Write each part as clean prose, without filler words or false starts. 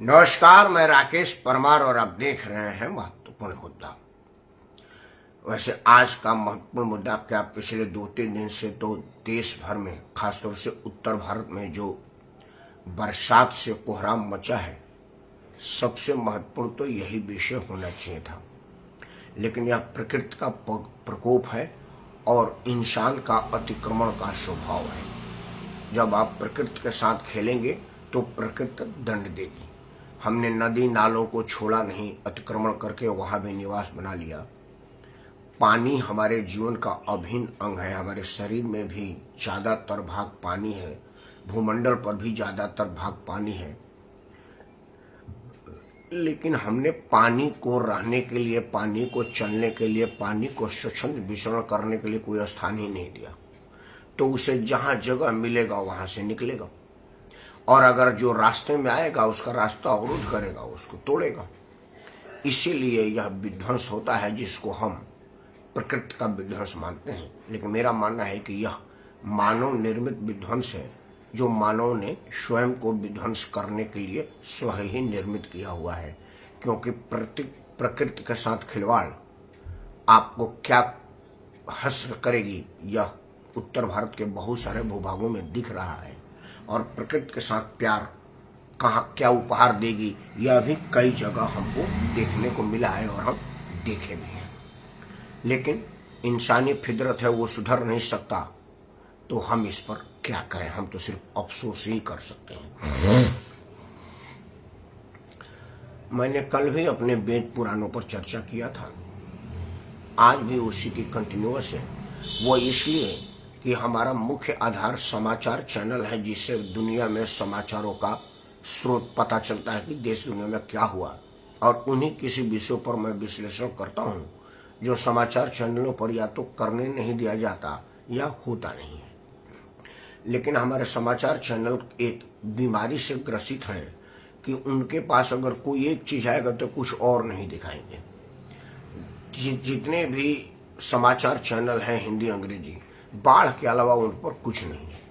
नमस्कार, मैं राकेश परमार और आप देख रहे हैं महत्वपूर्ण मुद्दा। वैसे आज का महत्वपूर्ण मुद्दा क्या, पिछले 2-3 दिन से तो देश भर में, खासतौर से उत्तर भारत में जो बरसात से कोहराम मचा है, सबसे महत्वपूर्ण तो यही विषय होना चाहिए था। लेकिन यह प्रकृति का प्रकोप है और इंसान का अतिक्रमण का स्वभाव है। जब आप प्रकृति के साथ खेलेंगे तो प्रकृति दंड देगी। हमने नदी नालों को छोड़ा नहीं, अतिक्रमण करके वहाँ भी निवास बना लिया। पानी हमारे जीवन का अभिन्न अंग है। हमारे शरीर में भी ज़्यादातर भाग पानी है, भूमंडल पर भी ज़्यादातर भाग पानी है। लेकिन हमने पानी को रहने के लिए, पानी को चलने के लिए, पानी को स्वच्छंद विचरण करने के लिए कोई स्थान ही नहीं दिया। तो उसे जहाँ जगह मिलेगा वहाँ से निकलेगा, और अगर जो रास्ते में आएगा उसका रास्ता अवरुद्ध करेगा, उसको तोड़ेगा। इसीलिए यह विध्वंस होता है जिसको हम प्रकृति का विध्वंस मानते हैं। लेकिन मेरा मानना है कि यह मानव निर्मित विध्वंस है, जो मानव ने स्वयं को विध्वंस करने के लिए स्वयं ही निर्मित किया हुआ है। क्योंकि प्रकृति के साथ खिलवाड़ आपको क्या हश्र करेगी, यह उत्तर भारत के बहुत सारे भूभागों में दिख रहा है। और प्रकृति के साथ प्यार कहाँ क्या उपहार देगी, यह भी कई जगह हमको देखने को मिला है और हम देखे भी हैं। लेकिन इंसानी फितरत है, वो सुधर नहीं सकता, तो हम इस पर क्या कहें। हम तो सिर्फ अफसोस ही कर सकते हैं। मैंने कल भी अपने वेद पुराणों पर चर्चा किया था, आज भी उसी की कंटिन्यूअस है। वो इसलिए कि हमारा मुख्य आधार समाचार चैनल है, जिससे दुनिया में समाचारों का स्रोत पता चलता है कि देश दुनिया में क्या हुआ, और उन्हीं किसी विषयों पर मैं विश्लेषण करता हूँ जो समाचार चैनलों पर या तो करने नहीं दिया जाता या होता नहीं है। लेकिन हमारे समाचार चैनल एक बीमारी से ग्रसित हैं कि उनके पास अगर कोई एक चीज़ आएगा तो कुछ और नहीं दिखाएंगे। जितने भी समाचार चैनल हैं हिंदी अंग्रेजी, बाढ़ के अलावा उन पर कुछ नहीं है।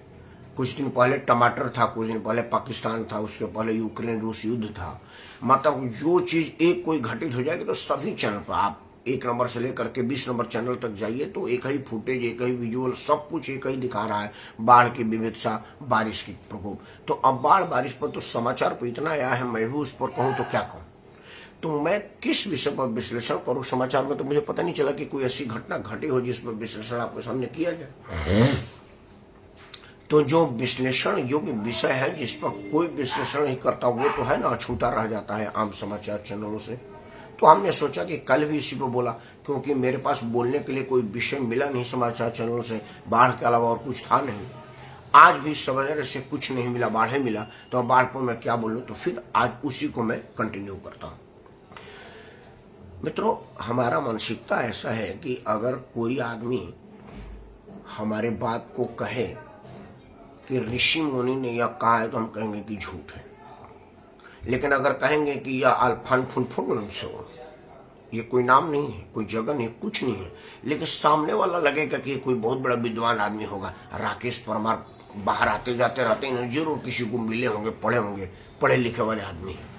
कुछ दिन पहले टमाटर था, कुछ दिन पहले पाकिस्तान था, उसके पहले यूक्रेन रूस युद्ध था। मतलब जो चीज़ एक कोई घटित हो जाएगी तो सभी चैनल पर आप 1 नंबर से लेकर के 20 नंबर चैनल तक जाइए तो एक ही फुटेज, एक ही विजुअल, सब कुछ एक ही दिखा रहा है। बाढ़ की विविधता, बारिश की प्रकोप। तो अब बाढ़ बारिश पर तो समाचार पर इतना आया है, मैं भी उस पर कहूँ तो क्या कहूँ। तो मैं किस विषय पर विश्लेषण करूं। समाचार में तो मुझे पता नहीं चला कि कोई ऐसी घटना घटी हो जिस पर विश्लेषण आपके सामने किया जाए। तो जो विश्लेषण योग्य विषय है, जिस पर कोई विश्लेषण नहीं करता, वो तो है ना अछूता रह जाता है आम समाचार चैनलों से। तो हमने सोचा कि कल भी इसी पर बोला, क्योंकि मेरे पास बोलने के लिए कोई विषय मिला नहीं समाचार चैनलों से, बाढ़ के अलावा और कुछ था नहीं। आज भी सवेरे से कुछ नहीं मिला, बाढ़ मिला, तो अब बाढ़ पर मैं क्या बोलूं। तो फिर आज उसी को मैं कंटिन्यू करता हूं। मित्रों, हमारा मानसिकता ऐसा है कि अगर कोई आदमी हमारे बात को कहे कि ऋषि मुनि ने यह कहा है, तो हम कहेंगे कि झूठ है। लेकिन अगर कहेंगे कि यह अल्फान फुनफुन से, ये कोई नाम नहीं है, कोई जगह नहीं, कुछ नहीं है, लेकिन सामने वाला लगेगा कि कोई बहुत बड़ा विद्वान आदमी होगा। राकेश परमार बाहर आते जाते रहते हैं, जरूर किसी को मिले होंगे, पढ़े होंगे, पढ़े लिखे वाले आदमी हैं।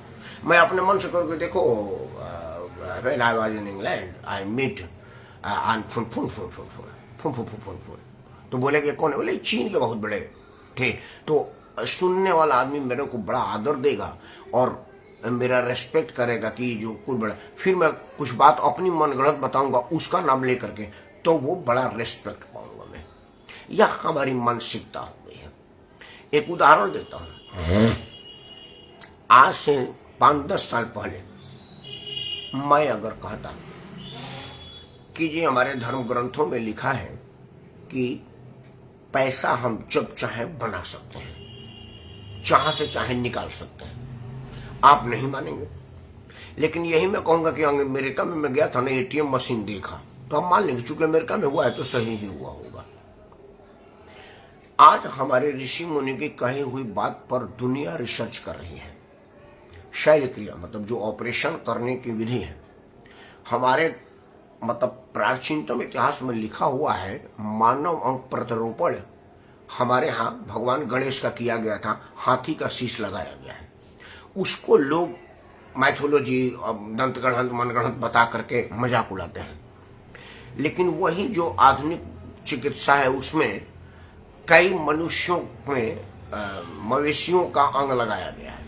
मैं अपने मन से करके देखो, when I was in England, I meet and फुन। तो बोले कि कौन है? बोले चीन के बहुत बड़े थे। तो सुनने वाला आदमी मेरे को बड़ा आदर देगा और मेरा रेस्पेक्ट करेगा कि जो कोई बड़ा। फिर मैं कुछ बात अपनी मनगढ़ंत बताऊंगा उसका नाम लेकर के, तो वो बड़ा रेस्पेक्ट पाऊंगा मैं। यह हमारी मानसिकता हो गई है। एक उदाहरण देता हूं। आज से 5-10 साल पहले मैं अगर कहता कि जी हमारे धर्म ग्रंथों में लिखा है कि पैसा हम जब चाहे बना सकते हैं, जहां से चाहे निकाल सकते हैं, आप नहीं मानेंगे। लेकिन यही मैं कहूंगा कि अमेरिका में मैं गया था ना, एटीएम मशीन देखा, तो आप मान लेंगे चूंकि अमेरिका में हुआ है तो सही ही हुआ होगा। आज हमारे ऋषि मुनि की कही हुई बात पर दुनिया रिसर्च कर रही है। शैल क्रिया मतलब जो ऑपरेशन करने की विधि है, हमारे मतलब प्राचीनतम इतिहास में लिखा हुआ है। मानव अंग प्रत्यारोपण हमारे यहाँ भगवान गणेश का किया गया था, हाथी का शीश लगाया गया है। उसको लोग मैथोलॉजी, दंतगणित, मनगणित बता करके मजाक उड़ाते हैं। लेकिन वही जो आधुनिक चिकित्सा है उसमें कई मनुष्यों में मवेशियों का अंग लगाया गया है।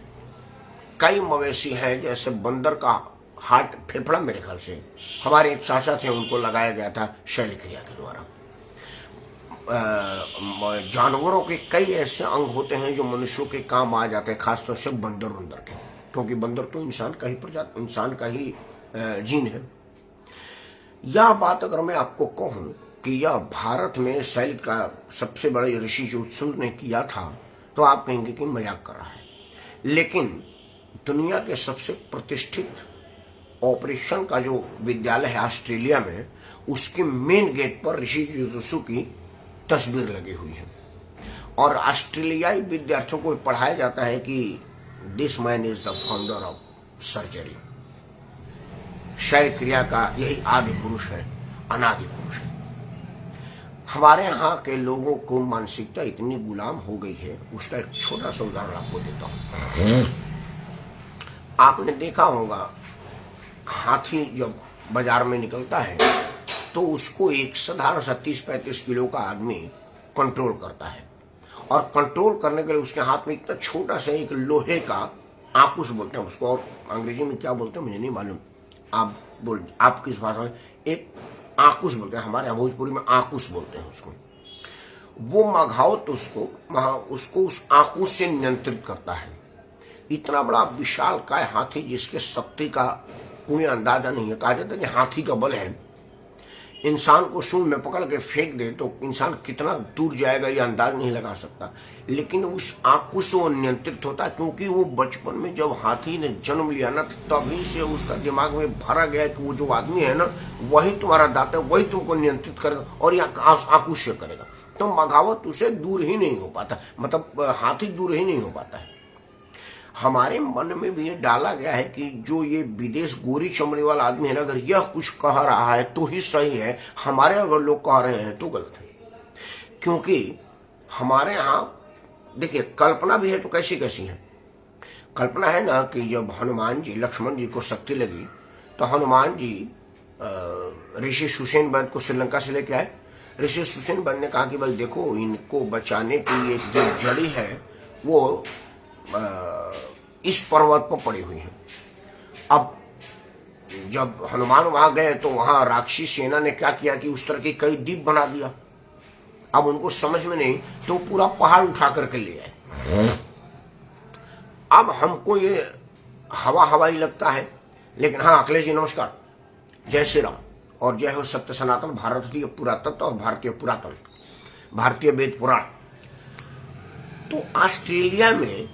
कई मवेशी हैं, जैसे बंदर का हार्ट, फेफड़ा मेरे ख्याल से हमारे एक चाचा थे, उनको लगाया गया था शैल क्रिया के द्वारा। जानवरों के कई ऐसे अंग होते हैं जो मनुष्यों के काम आ जाते हैं, खासतौर से बंदर उंदर के, क्योंकि बंदर तो इंसान का ही प्रजाति, इंसान का ही जीन है। यह बात अगर मैं आपको कहूं कि यह भारत में शैल का सबसे बड़े ऋषि जो उत्सव ने किया था, तो आप कहेंगे कि मजाक कर रहा है। लेकिन दुनिया के सबसे प्रतिष्ठित ऑपरेशन का जो विद्यालय है ऑस्ट्रेलिया में, उसके मेन गेट पर ऋषि जुजुत्सु की तस्वीर लगी हुई है और ऑस्ट्रेलियाई विद्यार्थियों को पढ़ाया जाता है कि this man is the founder of surgery. शैल क्रिया का यही आदि पुरुष है, अनादि पुरुष है। हमारे यहाँ के लोगों को मानसिकता इतनी गुलाम हो गई है, उसका एक छोटा सा उदाहरण आपको देता हूँ। आपने देखा होगा हाथी जब बाजार में निकलता है तो उसको एक साधारण सा 30-35 किलो का आदमी कंट्रोल करता है, और कंट्रोल करने के लिए उसके हाथ में इतना छोटा सा एक लोहे का आकुश बोलते हैं उसको, और अंग्रेजी में क्या बोलते हैं मुझे नहीं मालूम, आप किस भाषा में, एक आकुश बोलते हैं, हमारे यहाँ भोजपुरी में आकुश बोलते हैं उसको। वो मघावत उसको उस आकुश से नियंत्रित करता है। इतना बड़ा विशाल काय हाथी जिसके शक्ति का कोई अंदाजा नहीं है। कहा जाता है कि हाथी का बल है, इंसान को सूंड में पकड़ के फेंक दे तो इंसान कितना दूर जाएगा ये अंदाज नहीं लगा सकता। लेकिन उस आकुश से वो नियंत्रित होता है, क्योंकि वो बचपन में जब हाथी ने जन्म लिया ना, तभी से उसका दिमाग में भरा गया कि वो जो आदमी है ना, वही तुम्हारा दाता है, वही तुमको नियंत्रित करेगा और यह आकुश से करेगा। तो मघावत उसे दूर ही नहीं हो पाता, मतलब हाथी दूर ही नहीं हो पाता है। हमारे मन में भी ये डाला गया है कि जो ये विदेश गोरी चमड़ी वाला आदमी है ना, अगर यह कुछ कह रहा है तो ही सही है, हमारे अगर लोग कह रहे हैं तो गलत है। क्योंकि हमारे यहाँ देखिए कल्पना भी है तो कैसी कैसी है। कल्पना है ना कि जब हनुमान जी लक्ष्मण जी को शक्ति लगी तो हनुमान जी ऋषि सुसेन वैद्य को श्रीलंका से लेके आए। ऋषि सुसेन वैद्य ने कहा कि भाई देखो, इनको बचाने के लिए जो जड़ी है वो इस पर्वत पर पड़ी हुई है। अब जब हनुमान वहां गए तो वहां राक्षसी सेना ने क्या किया कि उस तरह के कई द्वीप बना दिया। अब उनको समझ में नहीं तो पूरा पहाड़ उठा करके ले आए। अब हमको ये हवा ही लगता है, लेकिन हाँ अखिलेश जी नमस्कार, जय श्री राम और जय हो सत्य सनातन भारतीय पुरातत्व और भारतीय पुरातन, भारतीय वेद पुराण। तो ऑस्ट्रेलिया में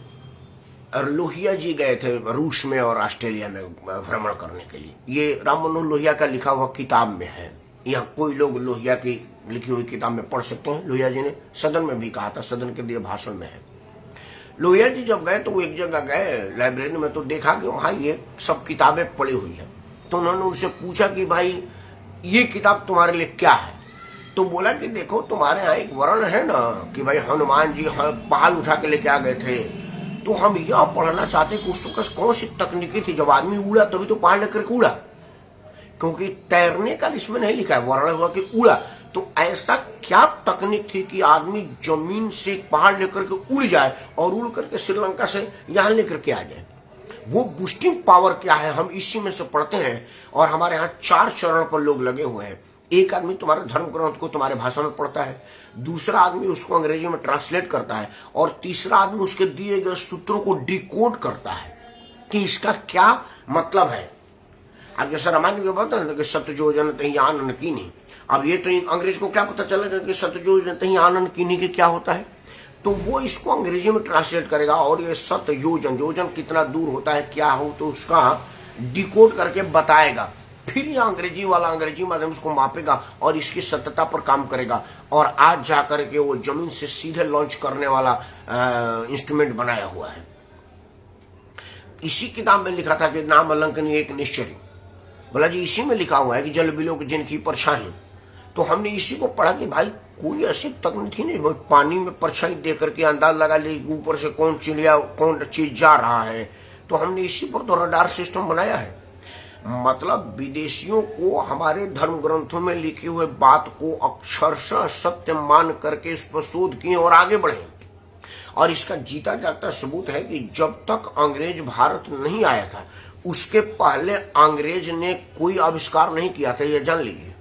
लोहिया जी गए थे रूस में और ऑस्ट्रेलिया में भ्रमण करने के लिए। ये राम मनोहर लोहिया का लिखा हुआ किताब में है, या कोई लोग लोहिया की लिखी हुई किताब में पढ़ सकते हैं। लोहिया जी ने सदन में भी कहा था, सदन के दिए भाषण में है। लोहिया जी जब गए तो वो एक जगह गए लाइब्रेरी में, तो देखा कि वहां ये सब किताबें पड़ी हुई है। तो उन्होंने उनसे पूछा कि भाई ये किताब तुम्हारे लिए क्या है? तो बोला कि देखो तुम्हारे यहाँ एक वर्णन है ना कि भाई हनुमान जी पहाड़ उठा के लेके आ गए थे, तो हम यह पढ़ना चाहते कि उस वक्त कौन सी तकनीकी थी, जब आदमी उड़ा तभी तो पहाड़ लेकर के उड़ा, क्योंकि तैरने का इसमें नहीं लिखा है, वर्णन हुआ कि उड़ा। तो ऐसा क्या तकनीक थी कि आदमी जमीन से पहाड़ लेकर के उड़ जाए और उड़ करके श्रीलंका से यहां लेकर के आ जाए? वो बूस्टिंग पावर क्या है, हम इसी में से पढ़ते हैं। और हमारे यहाँ 4 चरण पर लोग लगे हुए हैं। एक आदमी तुम्हारे धर्म ग्रंथ को तुम्हारे भाषा में पढ़ता है, दूसरा आदमी उसको अंग्रेजी में ट्रांसलेट करता है, और तीसरा आदमी उसके दिए गए सूत्रों को डिकोड करता है कि इसका क्या मतलब है। अब जैसे रामायण में बोलते हैं कि सत्यजोजन तही आनन कीनी, अब ये तो अंग्रेज को क्या पता चलेगा कि सत्यजोजन तही आनन कीनी के क्या होता है? तो वो इसको अंग्रेजी में ट्रांसलेट करेगा और ये सत्ययोजन, योजन कितना दूर होता है क्या हो, तो उसका डिकोड करके बताएगा। फिर ये अंग्रेजी वाला अंग्रेजी माध्यम उसको मापेगा और इसकी सत्यता पर काम करेगा, और आज जाकर के वो जमीन से सीधे लॉन्च करने वाला इंस्ट्रूमेंट बनाया हुआ है। इसी किताब में लिखा था कि नाम अलंकनी एक निश्चरी, बोला जी इसी में लिखा हुआ है कि जल बिलो की जिनकी परछाई। तो हमने इसी को पढ़ा कि भाई कोई ऐसी तकनीक थी नहीं, पानी में परछाई दे करके अंदाज लगा ले ऊपर से कौन चिड़िया कौन चीज जा रहा है, तो हमने इसी पर तो रडार सिस्टम बनाया है। मतलब विदेशियों को हमारे धर्म ग्रंथों में लिखी हुए बात को अक्षरशः सत्य मान करके इस पर शोध किए और आगे बढ़े। और इसका जीता जागता सबूत है कि जब तक अंग्रेज भारत नहीं आया था उसके पहले अंग्रेज ने कोई आविष्कार नहीं किया था, यह जान लीजिए।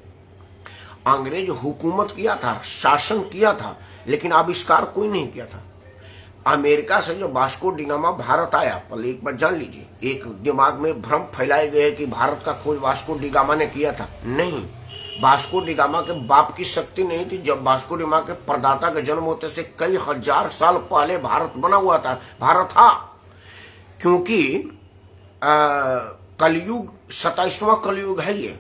अंग्रेज हुकूमत किया था, शासन किया था, लेकिन आविष्कार कोई नहीं किया था। अमेरिका से जो वास्को डिगामा भारत आया, पहले एक बात जान लीजिए, एक दिमाग में भ्रम फैलाए गए कि भारत का खोज वास्को डिगामा ने किया था। नहीं, वास्को डिगामा के बाप की शक्ति नहीं थी। जब वास्को डिगामा के प्रदाता का जन्म होते से कई हजार साल पहले भारत बना हुआ था, भारत था। क्योंकि कलयुग 27वां कलयुग है ये,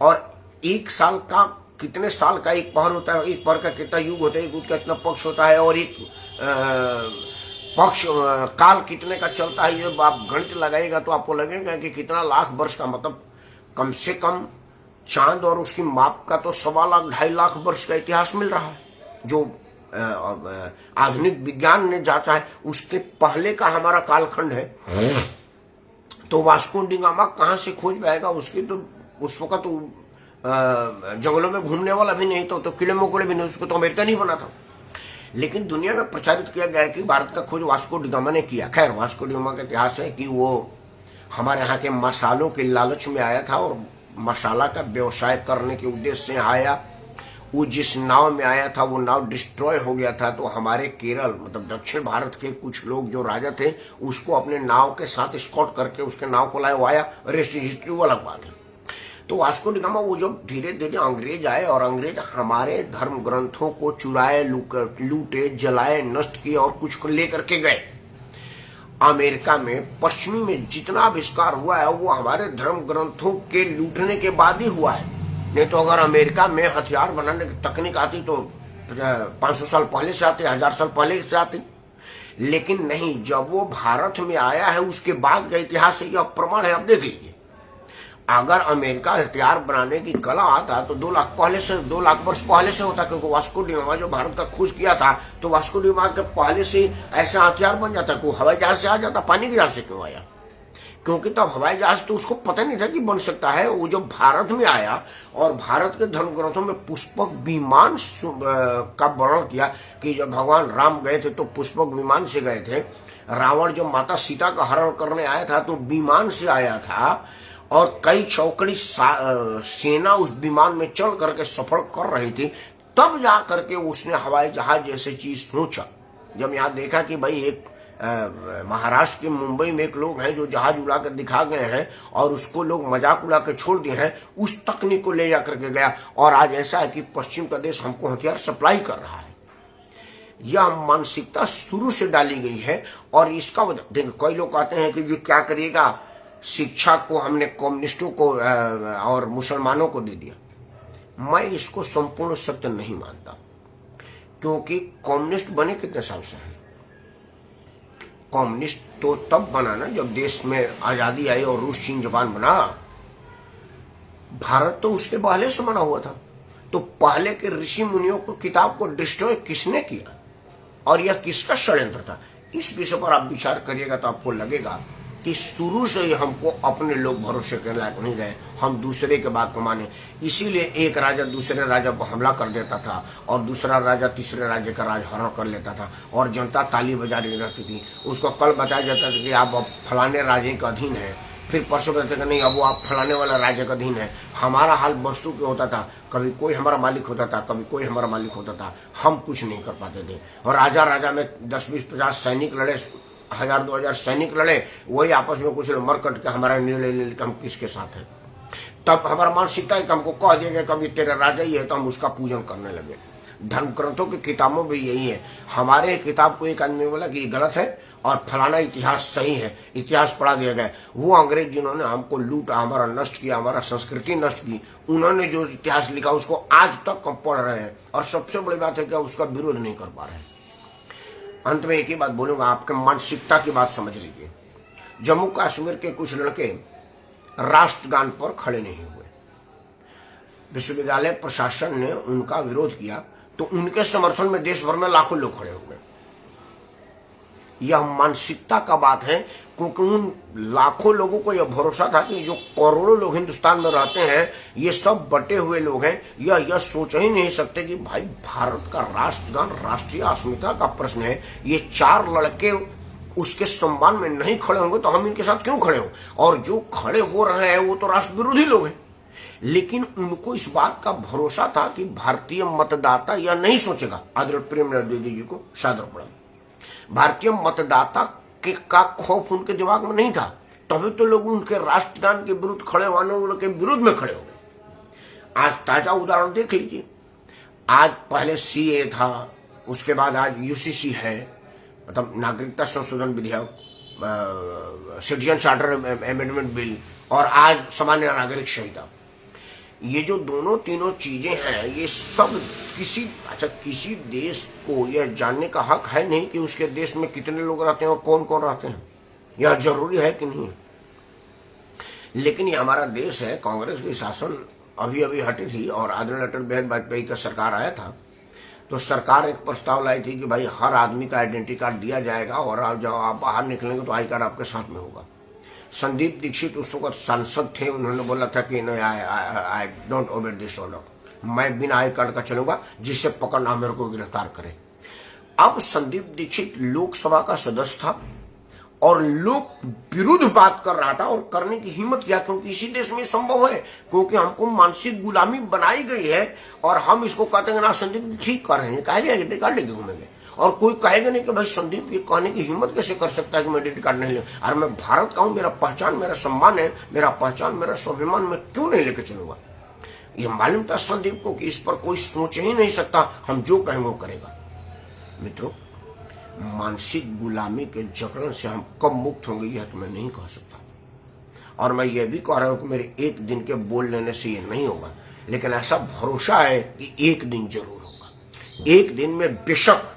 और एक साल का कितने साल का एक पहर होता है, एक पहर का कितना युग होता है, एक युग का कितना पक्ष होता है, और एक पक्ष काल कितने का चलता है, ये आप गणित लगाएगा तो आपको लगेगा कि कितना लाख वर्ष का, मतलब कम से कम चांद और उसकी माप का तो 1.25 लाख 2.5 लाख वर्ष का इतिहास मिल रहा है, जो आधुनिक विज्ञान ने जांचा है। उसके पहले का हमारा कालखंड है। तो वास्को डिगामा कहाँ से खोज पाएगा? उसकी तो उस वक्त तो जंगलों में घूमने वाला भी नहीं, तो किले मकोड़े भी नहीं, उसको तो अमेरिका नहीं बना था। लेकिन दुनिया में प्रचारित किया गया कि भारत का खोज वास्को डिगामा ने किया। खैर, वास्को डिगामा का इतिहास है कि वो हमारे यहाँ के मसालों के लालच में आया था और मसाला का व्यवसाय करने के उद्देश्य से आया। वो जिस नाव में आया था वो नाव डिस्ट्रॉय हो गया था, तो हमारे केरल मतलब दक्षिण भारत के कुछ लोग जो राजा थे उसको अपने नाव के साथ स्कॉट करके उसके नाव को लाया, वो आया। रेस्ट हिस्ट्री वो अलग बात है। तो वास्को डिगामा वो जो धीरे धीरे अंग्रेज आए और अंग्रेज हमारे धर्म ग्रंथों को चुराए, लूटे, जलाए, नष्ट किए और कुछ को लेकर के गए। अमेरिका में पश्चिमी में जितना आविष्कार हुआ है वो हमारे धर्म ग्रंथों के लूटने के बाद ही हुआ है। नहीं तो अगर अमेरिका में हथियार बनाने की तकनीक आती तो 500 साल पहले से आती, 1000 साल पहले से आती। लेकिन नहीं, जब वो भारत में आया है उसके बाद का इतिहास है, यह प्रमाण है। अब देख लीजिए, अगर अमेरिका हथियार बनाने की कला आता तो 2 लाख वर्ष पहले से होता, क्योंकि वास्को डिगामा जो भारत का खोज किया था तो वास्को डिगामा के पहले से ऐसा हथियार बन जाता। को हवाई जहाज से आ जाता, पानी के जहाज से क्यों आया? क्योंकि तब हवाई जहाज तो उसको पता नहीं था कि बन सकता है। वो जो भारत में आया और भारत के धर्म ग्रंथों में पुष्पक विमान का वर्णन किया कि जब भगवान राम गए थे तो पुष्पक विमान से गए थे। रावण जो माता सीता का हरण करने आया था तो विमान से आया था, और कई चौकड़ी सेना उस विमान में चल करके सफर कर रही थी। तब जा करके उसने हवाई जहाज जैसे चीज सोचा। जब यहाँ देखा कि भाई एक महाराष्ट्र के मुंबई में एक लोग हैं जो जहाज उड़ा कर दिखा गए हैं और उसको लोग मजाक उड़ा के छोड़ दिए हैं, उस तकनीक को ले जा करके गया। और आज ऐसा है कि पश्चिम प्रदेश हमको हथियार सप्लाई कर रहा है। यह मानसिकता शुरू से डाली गई है। और इसका देखिए, कई लोग कहते हैं कि ये क्या करिएगा, शिक्षा को हमने कम्युनिस्टों को और मुसलमानों को दे दिया। मैं इसको संपूर्ण सत्य नहीं मानता, क्योंकि कम्युनिस्ट बने कितने साल से हैं? कम्युनिस्ट तो तब बना ना जब देश में आजादी आई और रूस, चीन, जापान बना। भारत तो उसके पहले से बना हुआ था। तो पहले के ऋषि मुनियों को किताब को डिस्ट्रॉय किसने किया और यह किसका षड्यंत्र था? इस विषय पर आप विचार करिएगा तो आपको लगेगा कि शुरू से ही हमको अपने लोग भरोसे करने लायक नहीं रहे, हम दूसरे के बात को माने। इसीलिए एक राजा दूसरे राजा पर हमला कर देता था और दूसरा राजा तीसरे राज्य का राज हरण कर लेता था और जनता ताली बजा रही रहती थी। उसको कल बताया जाता था कि आप अब फलाने राज्य के अधीन है, फिर परसों कहते कि नहीं अब वो आप फलाने वाला राज्य का अधीन है। हमारा हाल वस्तु के होता था, कभी कोई हमारा मालिक होता था, कभी कोई हमारा मालिक होता था, हम कुछ नहीं कर पाते थे। और राजा में 10, 20, 50 सैनिक लड़े, 1000, 2000 सैनिक लड़े, वही आपस में कुछ लोग मर कट के हमारा निर्णय ले लेकर हम किसके साथ है। तब हमारा मानसिकता है कि हमको कह दिया गया कभी तेरा राजा ही है तो हम उसका पूजन करने लगे। धर्म ग्रंथों की किताबों में यही है। हमारे किताब को एक आदमी बोला कि ये गलत है और फलाना इतिहास सही है, इतिहास पढ़ा दिया गया। वो अंग्रेज जिन्होंने हमको लूटा, हमारा नष्ट किया, हमारा संस्कृति नष्ट की, उन्होंने जो इतिहास लिखा उसको आज तक हम पढ़ रहे हैं और सबसे बड़ी बात है कि उसका विरोध नहीं कर पा रहे हैं। अंत में एक ही बात बोलूंगा, आपके मानसिकता की बात समझ लीजिए। जम्मू कश्मीर के कुछ लड़के राष्ट्रगान पर खड़े नहीं हुए, विश्वविद्यालय प्रशासन ने उनका विरोध किया तो उनके समर्थन में देश भर में लाखों लोग खड़े हुए। यह मानसिकता का बात है, क्योंकि उन लाखों लोगों को यह भरोसा था कि जो करोड़ों लोग हिंदुस्तान में रहते हैं ये सब बटे हुए लोग हैं। यह सोच ही नहीं सकते कि भाई भारत का राष्ट्रगान राष्ट्रीय अस्मिता का प्रश्न है, ये 4 लड़के उसके सम्मान में नहीं खड़े होंगे तो हम इनके साथ क्यों खड़े हों? और जो खड़े हो रहे हैं वो तो राष्ट्र विरोधी लोग हैं। लेकिन उनको इस बात का भरोसा था कि भारतीय मतदाता यह नहीं सोचेगा। आदरणीय प्रेमचंद्र द्विवेदी जी को सादर प्रणाम। भारतीय मतदाता के का खौफ उनके दिमाग में नहीं था, तभी तो लोग उनके राष्ट्रगान के विरुद्ध खड़े होने के विरुद्ध में खड़े हो गए। आज ताजा उदाहरण देख लीजिए। आज पहले सीए था, उसके बाद आज यूसीसी है, मतलब नागरिकता संशोधन विधेयक, सिटीजन चार्टर अमेंडमेंट बिल, और आज सामान्य नागरिक संहिता। ये जो दोनों तीनों चीजें हैं, ये सब किसी देश को यह जानने का हक है नहीं कि उसके देश में कितने लोग रहते हैं और कौन कौन रहते हैं, यह जरूरी है कि नहीं है। लेकिन ये हमारा देश है, कांग्रेस की शासन अभी अभी हटी थी और आदरणीय अटल बिहारी वाजपेयी का सरकार आया था, तो सरकार एक प्रस्ताव लाई थी कि भाई हर आदमी का आइडेंटिटी कार्ड दिया जाएगा और आप जब आप बाहर निकलेंगे तो आई कार्ड आपके साथ में होगा। संदीप दीक्षित उस वक्त सांसद थे, उन्होंने बोला था कि नहीं, आई डोंट ओबे दिस ऑर्डर, मैं बिना आई कार्ड का चलूंगा, जिससे पकड़ना मेरे को गिरफ्तार करे। अब संदीप दीक्षित लोकसभा का सदस्य था और लोग विरुद्ध बात कर रहा था और करने की हिम्मत किया, क्योंकि इसी देश में संभव है, क्योंकि हमको मानसिक गुलामी बनाई गई है और हम इसको कहते हैं ना संदीप ठीक कर रहे हैं, कहा जाएगा कार्ड लेके घूमेंगे। और कोई कहेगा नहीं कि भाई संदीप ये कहने की हिम्मत कैसे कर सकता है कि मैं आइडेंटिटी कार्ड नहीं ले, अरे मैं भारत का हूं, मेरा पहचान मेरा सम्मान है, मेरा पहचान मेरा स्वाभिमान, मैं क्यों नहीं लेके चलूंगा। ये मालूम था संदीप को कि इस पर कोई सोच ही नहीं सकता, हम जो कहेंगे वो करेगा। मित्रों, मानसिक गुलामी के जकड़न से हम कब मुक्त होंगे यह तो मैं नहीं कह सकता, और मैं ये भी कह रहा हूं कि मेरे एक दिन के बोल लेने से ये नहीं होगा, लेकिन ऐसा भरोसा है कि एक दिन जरूर होगा। एक दिन में बेशक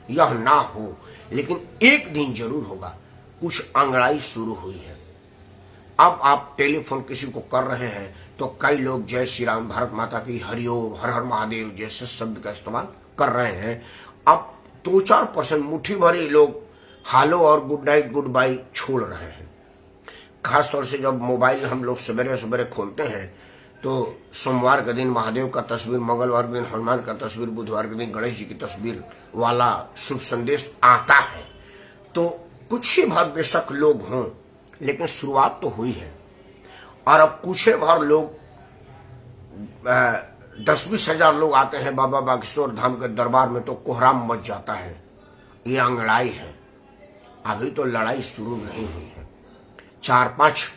यह ना हो, लेकिन एक दिन जरूर होगा। कुछ अंगड़ाई शुरू हुई है। अब आप टेलीफोन किसी को कर रहे हैं तो कई लोग जय श्री राम, भारत माता की, हरिओम, हर हर महादेव जैसे शब्द का इस्तेमाल कर रहे हैं। अब 2-4% मुट्ठी भरी लोग हालो और गुड नाइट गुड बाय छोड़ रहे हैं। खासतौर से जब मोबाइल हम लोग सवेरे सवेरे खोलते हैं तो सोमवार के दिन महादेव का तस्वीर, मंगलवार के दिन हनुमान का तस्वीर, बुधवार के दिन गणेश जी की तस्वीर वाला शुभ संदेश आता है। तो कुछ ही भर बेशक लोग हों, लेकिन शुरुआत तो हुई है। और अब कुछ ही भर लोग 10-20 हजार लोग आते हैं बाबा बागेश्वर धाम के दरबार में तो कोहराम मच जाता है। ये अंगड़ाई है, अभी तो लड़ाई शुरू नहीं हुई है। 4-5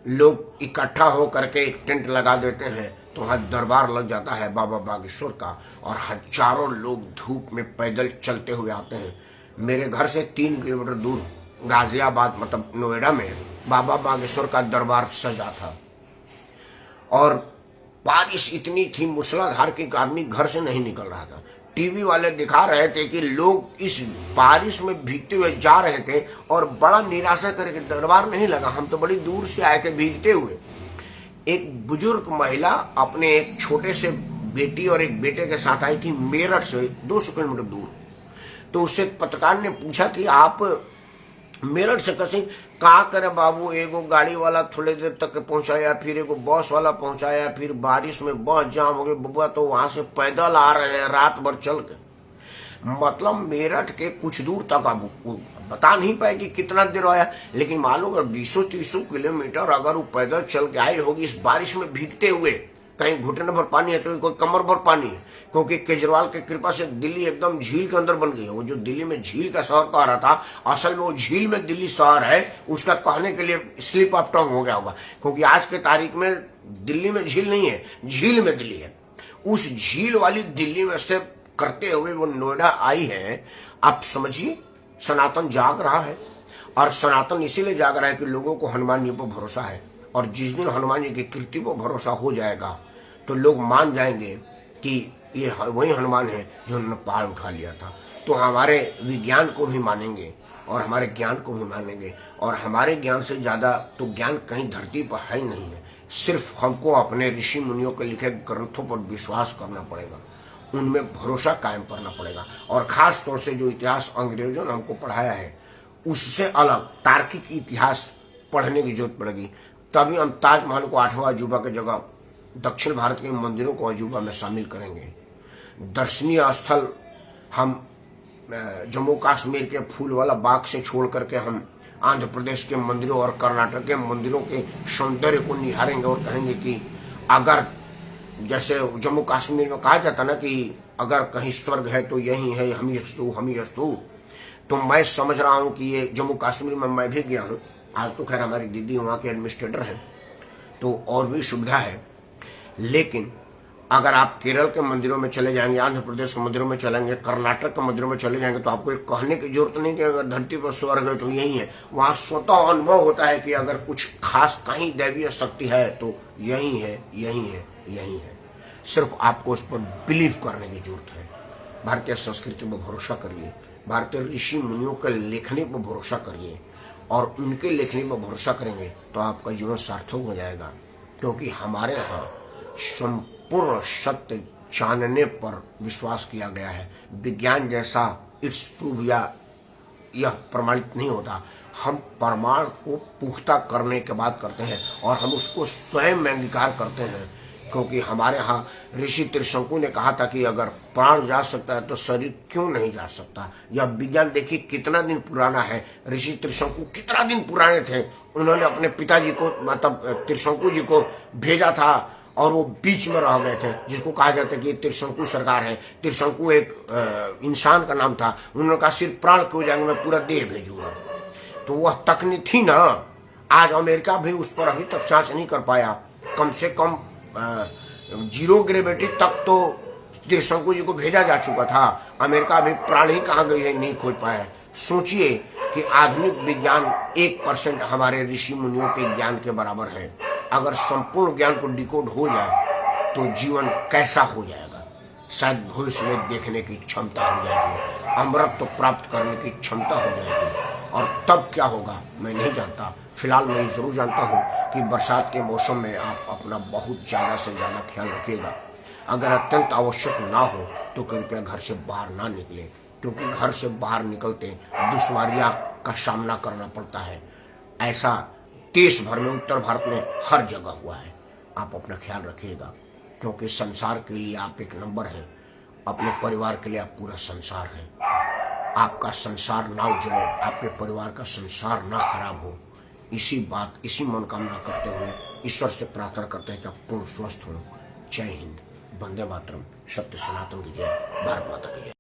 लोग इकट्ठा हो करके एक टेंट लगा देते हैं तो वहां दरबार लग जाता है बाबा बागेश्वर का, और हजारों लोग धूप में पैदल चलते हुए आते हैं। मेरे घर से 3 किलोमीटर दूर गाजियाबाद मतलब नोएडा में बाबा बागेश्वर का दरबार सजा था, और बारिश इतनी थी मूसलाधार की आदमी घर से नहीं निकल रहा था। टीवी वाले दिखा रहे थे कि लोग इस बारिश में भीगते हुए जा रहे थे और बड़ा निराशा करके दरबार नहीं लगा, हम तो बड़ी दूर से आए थे भीगते हुए। एक बुजुर्ग महिला अपने एक छोटे से बेटी और एक बेटे के साथ आई थी मेरठ से 200 किलोमीटर दूर। तो उससे पत्रकार ने पूछा कि आप मेरठ से कैसे, कहा करे बाबू, एगो गाड़ी वाला थोड़ी देर तक पहुंचाया, फिर एगो बस वाला पहुंचाया, फिर बारिश में बस जाम हो गई बबुआ, तो वहां से पैदल आ रहे हैं रात भर चल के। मतलब मेरठ के कुछ दूर तक आप बता नहीं पाए कि कितना देर आया, लेकिन मान लो अगर 200-300 किलोमीटर अगर वो पैदल चल के आई होगी इस बारिश में भीगते हुए, कहीं घुटने भर पानी है तो कोई कमर भर पानी है, क्योंकि केजरीवाल की कृपा से दिल्ली एकदम झील के अंदर बन गई है। वो जो दिल्ली में झील का शहर कह रहा था, असल में वो झील में दिल्ली शहर है, उसका कहने के लिए स्लिप ऑफ टंग हो गया होगा, क्योंकि आज के तारीख में दिल्ली में झील नहीं है, झील में दिल्ली है। उस झील वाली दिल्ली में से करते हुए वो नोएडा आई है। आप समझिए, सनातन जाग रहा है, और सनातन इसीलिए जाग रहा है कि लोगों को हनुमान जी पर भरोसा है, और जिस दिन हनुमान जी की कृति पर भरोसा हो जाएगा तो लोग मान जाएंगे कि ये वही हनुमान है जो उन्होंने पहाड़ उठा लिया था। तो हमारे विज्ञान को भी मानेंगे और हमारे ज्ञान को भी मानेंगे, और हमारे ज्ञान से ज्यादा तो ज्ञान कहीं धरती पर है ही नहीं है। सिर्फ हमको अपने ऋषि मुनियों के लिखे ग्रंथों पर विश्वास करना पड़ेगा, उनमें भरोसा कायम करना पड़ेगा। और खास तौर से जो इतिहास अंग्रेजों ने हमको पढ़ाया है उससे अलग तार्किक इतिहास पढ़ने की जरूरत पड़ेगी। तभी हम ताजमहल को 8वां अजूबा की जगह दक्षिण भारत के मंदिरों को अजूबा में शामिल करेंगे। दर्शनीय स्थल हम जम्मू कश्मीर के फूल वाला बाग से छोड़ करके हम आंध्र प्रदेश के मंदिरों और कर्नाटक के मंदिरों के सौंदर्य को निहारेंगे और कहेंगे कि अगर जैसे जम्मू कश्मीर में कहा जाता ना कि अगर कहीं स्वर्ग है तो यही है, हम ही अस्तु। तो मैं समझ रहा हूँ कि ये जम्मू कश्मीर में मैं भी गया हूँ। आज तो खैर हमारी दीदी वहाँ के एडमिनिस्ट्रेटर हैं तो और भी सुविधा है, लेकिन अगर आप केरल के मंदिरों में चले जाएंगे, आंध्र प्रदेश के मंदिरों में चलेंगे, कर्नाटक के मंदिरों में चले जाएंगे तो आपको एक कहने की जरूरत नहीं कि अगर धरती पर स्वर्ग है तो यही है। वहां स्वतः अनुभव होता है कि अगर कुछ खास कहीं दैवीय शक्ति है तो यही है, यही है, यही है। सिर्फ आपको उस पर बिलीव करने की जरूरत है। भारतीय संस्कृति पर भरोसा करिए, भारतीय ऋषि मुनियों के लेखनी पर भरोसा करिए, और उनके लेखनी पर भरोसा करेंगे तो आपका जीवन सार्थक हो जाएगा। क्योंकि हमारे यहाँ संपूर्ण सत्य जानने पर विश्वास किया गया है। विज्ञान जैसा इट्स प्रूव या यह प्रमाणित नहीं होता। हम प्रमाण को पुख्ता करने के बाद करते हैं और हम उसको स्वयं में अंगीकार करते हैं। क्योंकि हमारे यहाँ ऋषि त्रिशंकु ने कहा था कि अगर प्राण जा सकता है तो शरीर क्यों नहीं जा सकता। यह विज्ञान देखिए कितना दिन पुराना है। ऋषि त्रिशंकु कितना दिन पुराने थे। उन्होंने अपने पिताजी को मतलब त्रिशंकु जी को भेजा था और वो बीच में रह गए थे, जिसको कहा जाता है कि त्रिशंकु सरकार है। त्रिशंकु एक इंसान का नाम था। उन्होंने कहा सिर्फ प्राण क्यों जाएंगे, मैं पूरा देह भेजूंगा। तो वह तकनीक थी ना। आज अमेरिका भी उस पर अभी तक जांच नहीं कर पाया। कम से कम 0 ग्रेविटी तक तो त्रिशंकु जी को भेजा जा चुका था। अमेरिका भी प्राण ही कहाँ गई है नहीं खोज पाया। सोचिए कि आधुनिक विज्ञान 1% हमारे ऋषि मुनियों के ज्ञान के बराबर है। अगर संपूर्ण ज्ञान को डिकोड हो जाए तो जीवन कैसा हो जाएगा। शायद भविष्य में देखने की क्षमता हो जाएगी, अमृत प्राप्त करने की क्षमता हो जाएगी। और तब क्या होगा मैं नहीं जानता। फिलहाल मैं जरूर जानता हूँ कि बरसात के मौसम में आप अपना बहुत ज़्यादा से ज़्यादा ख्याल रखिएगा। अगर अत्यंत आवश्यक ना हो तो कृपया घर से बाहर ना निकले, क्योंकि घर से बाहर निकलते दुश्वारियाँ का सामना करना पड़ता है। ऐसा देश भर में, उत्तर भारत में हर जगह हुआ है। आप अपना ख्याल रखिएगा, क्योंकि संसार के लिए आप एक नंबर हैं, अपने परिवार के लिए आप पूरा संसार हैं। आपका संसार ना उजड़े, आपके परिवार का संसार ना खराब हो, इसी मनोकामना करते हुए ईश्वर से प्रार्थना करते हैं कि आप पूर्ण स्वस्थ हो। जय हिंद, वंदे मातरम, सत्य सनातन की जय, भारत माता की जय।